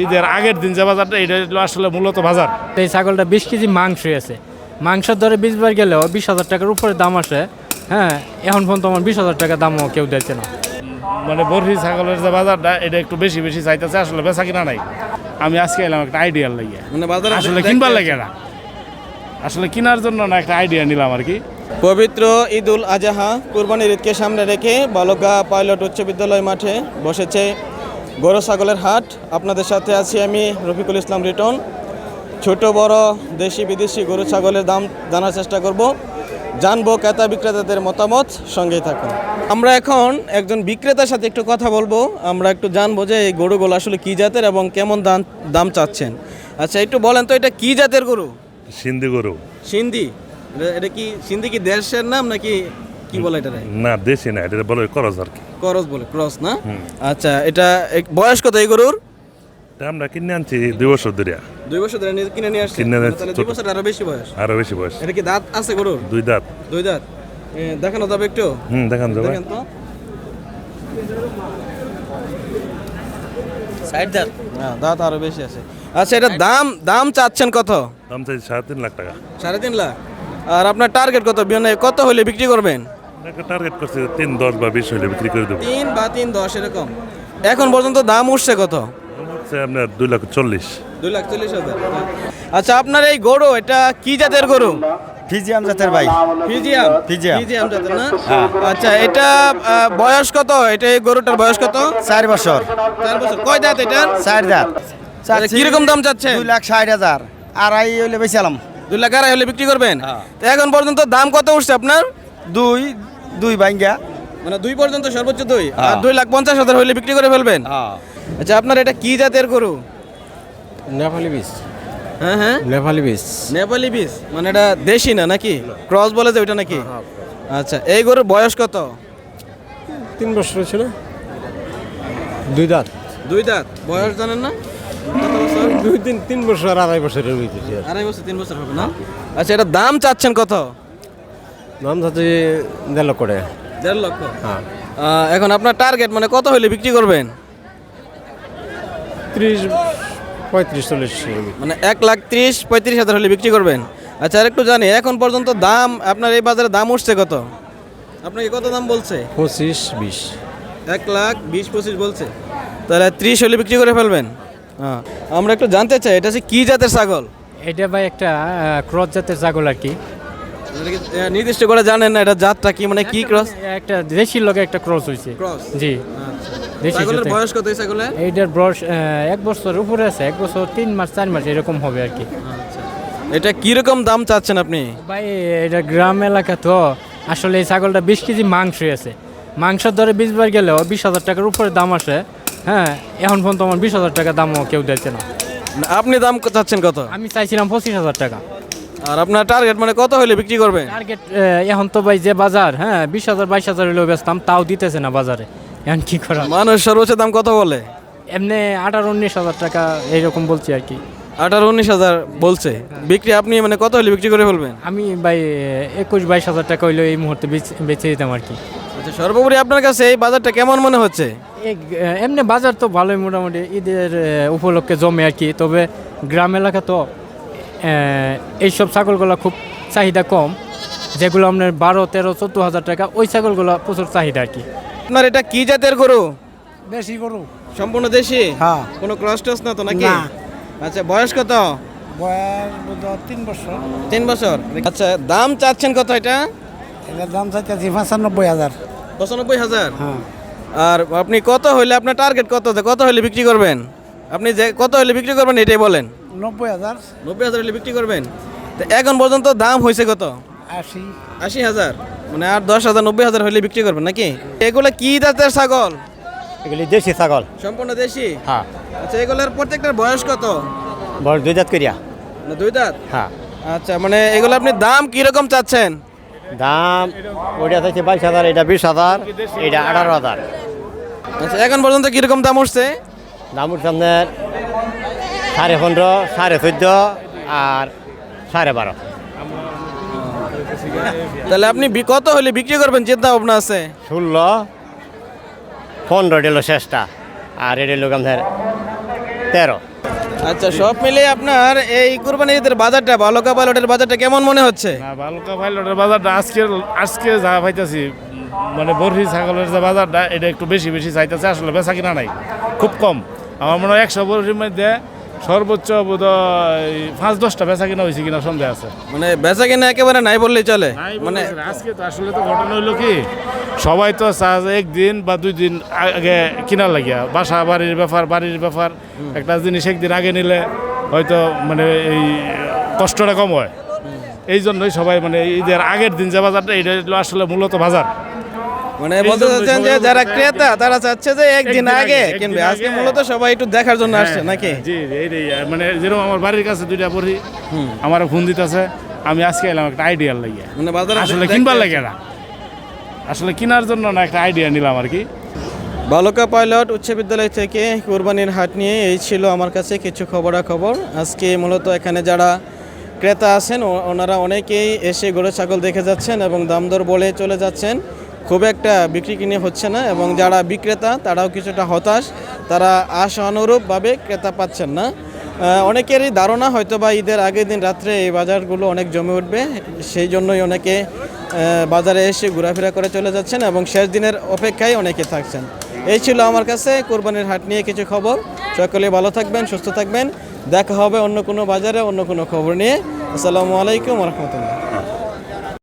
ঈদের আগের দিন যে বাজারটা এটা হলো আসলে মূলত বাজার। এই ছাগলটা 20 কেজি মাংস আছে, মাংসের দরে 20 বার গেলেও 20,000 টাকার উপরে দাম আসে। হ্যাঁ, এখন পর্যন্ত আমার 20,000 টাকা দামও কেউ দিচ্ছে না। মানে বরফি ছাগলের যে বাজারটা এটা একটু বেশি বেশি চাইতেছে, আসলে বেচা কিনা নাই। আমি আজকে এলাম একটা আইডিয়ার লাগিয়ে, মানে বাজারে আসলে কিনবার লাগে না, আসলে কেনার জন্য না, একটা আইডিয়া নিলাম আর কি। পবিত্র ঈদুল আজহা কুরবানির ঈদকে সামনে রেখে বালুকা পাইলট উচ্চ বিদ্যালয় মাঠে বসেছে গরু ছাগলের হাট। আপনাদের সাথে আছি আমি রফিকুল ইসলাম রিটন। ছোট বড় দেশি বিদেশি গরু ছাগলের দাম জানার চেষ্টা করব, জানবো ক্রেতা বিক্রেতাদের মতামত, সঙ্গেই থাকুন। আমরা এখন একজন বিক্রেতার সাথে একটু কথা বলবো, আমরা একটু জানবো যে এই গরুগুলো আসলে কী জাতের এবং কেমন দাম চাচ্ছেন। আচ্ছা, একটু বলেন তো এটা কী জাতের গরু? সিন্ধি গরু। সিন্ধি? এটা কি সিন্ধি কি দেশের নাম নাকি কি বলে এটা? না, দেশি না, এটা বলে করজ আর কি। করজ বলে, ক্রস না? আচ্ছা, এটা বয়স কত এই গরুর? এটা আমরা কিনে আনছি 2 বছর ধরে। 2 বছর ধরে কিনে নিয়ে আসছেন? তাহলে 2 বছর আরো বেশি বয়স। আরো বেশি বয়স। এটা কি দাঁত আছে গরুর? 2 দাঁত। 2 দাঁত। দেখানো যাবে একটু? দেখান যাবে। দেখেন তো। সাইড দাঁত? হ্যাঁ, দাঁত আরো বেশি আছে। আচ্ছা, এটা দাম চাচ্ছেন কত? দাম চাই 3.5 লাখ টাকা। 3.5 লাখ। আর আপনার টার্গেট কত? কত হলে বিক্রি করবেন? একটা টার্গেট করছে 3, 10 বা 20 হলে বিক্রি করে দেবো। 3 বা 3.10 এরকম। এখন পর্যন্ত দাম উঠছে কত? হচ্ছে আপনার 2,40,000। 2,40,000। আচ্ছা, আপনার এই গরু এটা কি জাতের গরু? ফিজিয়াম জাতের ভাই। ফিজিয়াম জাতের না? আচ্ছা, এটা বয়স কত? এটা এই গরুটার বয়স কত? 4 বছর। 4 বছর। কয় দাঁত এটার? 4 দাঁত। কিরকম দাম চাচ্ছে? 2,60,000। আড়াই হইলে বেচালাম। 2 লাখ আড়াই হলে বিক্রি করবেন? তো এখন পর্যন্ত দাম কত উঠছে আপনার? 2 ভাঙ্গা। মানে 2 পর্যন্ত, সর্বোচ্চ 2। আর 2,50,000 হলে বিক্রি করে ফেলবেন? আচ্ছা, আপনার এটা কি জাতের গরু? নেপালি বীজ। হ্যাঁ, নেপালি বীজ। নেপালি বীজ। মানে এটা দেশি না নাকি? ক্রস বলে যে ওইটা নাকি? আচ্ছা, এই গরুর বয়স কত? 3 বছর ছিল। 2 দাঁত। 2 দাঁত। বয়স জানেন না? কত বছর? 3 বছর, 2.5 বছরের হইছে। 2.5 বছর, 3 বছর হবে না? আচ্ছা, এটা দাম চাচ্ছেন কত? নাম যাচ্ছে 1.5 লক্ষ টাকা। 1.5 লক্ষ। হ্যাঁ। এখন আপনার টার্গেট মানে কত হলে বিক্রি করবেন? 30, 35, 40। মানে 1,30,000-35,000 হলে বিক্রি করবেন। আচ্ছা, আর একটু জানি এখন পর্যন্ত দাম আপনার এই বাজারে দাম উঠছে কত? আপনাকে কত দাম বলছে? 25, 20। 1,20,25 বলছে। তাহলে 30 হলে বিক্রি করে ফেলবেন? হ্যাঁ। আমরা একটু জানতে চাই এটা হচ্ছে কি জাতের ছাগল? এটা ভাই একটা ক্রস জাতের ছাগল আর কি। এটা কি, নির্দিষ্ট করে জানেন না এটা জাতটা কি, মানে কি ক্রস? একটা দেশির লগে একটা ক্রস হইছে। ক্রস? জি। দেশি ছাগলের জাতের। বয়স কত এই ছাগলের? এইটার বয়স 1 বছর উপরে আছে, 1 বছর 3 মাস 4 মাস এরকম হবে আর কি। আচ্ছা, এটা কিরকম দাম চাচ্ছেন আপনি? ভাই এটা গ্রাম এলাকা তো, আসলে এই ছাগলটা 20 কেজি মাংস আছে, মাংসের দরে 20 বার গেলেও 20,000 টাকার উপরে দাম আসে। হ্যাঁ, এখন পর্যন্ত আমার 20,000 টাকা দামও কেউ দিচ্ছে না। আপনি দাম চাচ্ছেন কত? আমি চাইছিলাম 25,000 টাকা। আর আপনার টার্গেট মানে কত হলে বিক্রি করবেন? টার্গেট এখন তো ভাই যে বাজার, হ্যাঁ 20,000 22,000 হলেও বেচতাম, তাও দিতেছে না বাজারে। এখন কি করা? মানুষ সর্বোচ্চ দাম কত বলে? এমনি 18-19,000 টাকা এইরকম বলছি আর কি। 18-19,000 বলছে। বিক্রি আপনি মানে কত হলে বিক্রি করে ফেলবেন? আমি ভাই 21-22,000 টাকা হইলেও এই মুহূর্তে বেচে দিতাম আর কি। আচ্ছা, সর্বোপরি আপনার কাছে এই বাজারটা কেমন মনে হচ্ছে? এমনি বাজার তো ভালোই, মোটামুটি ঈদের উপলক্ষে জমে আর কি। তবে গ্রাম এলাকা তো এইসব ছাগলগুলো খুব চাহিদা কম, যেগুলো আপনার 12, 13, 14,000 টাকা, ওই ছাগলগুলো প্রচুর চাহিদা আর কি। আপনার এটা কি জাতের গরু? দেশি গরু। সম্পূর্ণ দেশি? হ্যাঁ। কোনো ক্রস টস না তো নাকি? না। আচ্ছা, বয়স কত? বয়স 3 বছর। 3 বছর। আচ্ছা, দাম চাচ্ছেন কত এটা? এটার দাম চাইতেছি 95,000। 95,000? হ্যাঁ। আর আপনি কত হইলে আপনার টার্গেট কত, কত হইলে বিক্রি করবেন? আপনি যে কত হইলে বিক্রি করবেন এটাই বলেন। 90,000। 90,000 হইলে বিক্রি করবেন। তো এখন পর্যন্ত দাম হয়েছে কত? 80। 80,000। মানে আর 10,000, 90,000 হইলে বিক্রি করবেন নাকি? এগুলো কি জাতের ছাগল? এগুলি দেশি ছাগল। সম্পূর্ণ দেশি? হ্যাঁ। আচ্ছা, এগুলোর প্রত্যেকটার বয়স কত? বড় 2 দাঁত করিয়া। না, 2 দাঁত? হ্যাঁ। আচ্ছা, মানে এগুলো আপনি দাম কিরকম চাচ্ছেন? দাম ওইটা চাইছে 22,000, এটা 20,000, এটা 18,000। আচ্ছা, এখন পর্যন্ত কিরকম দাম উঠছে? দাম উঠছে আপনার 15.5, 14.5 আর 12.5। তাহলে আপনি কত হলে বিক্রি করবেন চিন্তা ভাবনা আছে? 16, 15 হলো শেষটা। আর এটা লোক আপনার 13। আচ্ছা, সব মিলে আপনার এই কুরবানি ঈদের বাজারটা বালকা পাইলটের বাজারটা কেমন মনে হচ্ছে? না বালুকা পাইলটের বাজারটা আজকে যা পাইতেছি মানে বরহি ছাগলের যে বাজারটা এটা একটু বেশি বেশি চাইতেছে, আসলে বেচা কিনা নাই, খুব কম। আমার মনে হয় 100 বরহির মধ্যে সর্বোচ্চ বোধহয় 5-10টা বেচা কিনা হয়েছে কিনা সন্দেহ আছে। মানে বেচা কিনা একেবারে নাই বললেই চলে। মানে আজকে তো আসলে তো ঘটনা হইলো কি, সবাই তো চায় যে একদিন বা 2 দিন আগে কিনার লাগিয়া, বাড়ির ব্যাপার একটা জিনিস একদিন আগে নিলে হয়তো মানে এই কষ্টটা কম হয়। এই জন্যই সবাই মানে ঈদের আগের দিন যে বাজারটা এটা হলো আসলে মূলত বাজার। মানে এই বলতে জন্য চাচ্ছেন যে সবাই যারা বলতে ক্রেতা তারা চাচ্ছে যে একদিন আগে কিনবে, আজকে আগে। মূলত সবাই একটু দেখার জন্য আসছে নাকি? জি এইটাই মানে যেরকম আমার বাড়ির কাছে 2টা বড়ি আমার ফোন দিতেছে, আমি আজকে এলাম একটা আইডিয়ার লাগিয়া, মানে বাজারে আসলে দেখতে কিনবার আসছে। লাগে না, আসলে কেনার জন্য না, একটা আইডিয়া নিলাম আর কি। বালকা পাইলট উচ্চ বিদ্যালয় থেকে কুরবানির হাট নিয়ে এই ছিল আমার কাছে কিছু খবরাখবর। আজকে মূলত এখানে যারা ক্রেতা আছেন ওনারা অনেকেই এসে গরু ছাগল দেখে যাচ্ছেন এবং দাম দর বলে চলে যাচ্ছেন, খুব একটা বিক্রি কিনে হচ্ছে না। এবং যারা বিক্রেতা তারাও কিছুটা হতাশ, তারা আশা অনুরূপভাবে ক্রেতা পাচ্ছেন না। অনেকেরই ধারণা হয়তো বা ঈদের আগের দিন রাত্রে এই বাজারগুলো অনেক জমে উঠবে, সেই জন্যই অনেকে বাজারে এসে ঘোরাফেরা করে চলে যাচ্ছেন এবং শেষ দিনের অপেক্ষায় অনেকে থাকছেন। এই ছিল আমার কাছে কোরবানির হাট নিয়ে কিছু খবর। সকলে ভালো থাকবেন, সুস্থ থাকবেন। দেখা হবে অন্য কোনো বাজারে অন্য কোনো খবর নিয়ে। আসসালামু আলাইকুম রহমতুল্লাহ।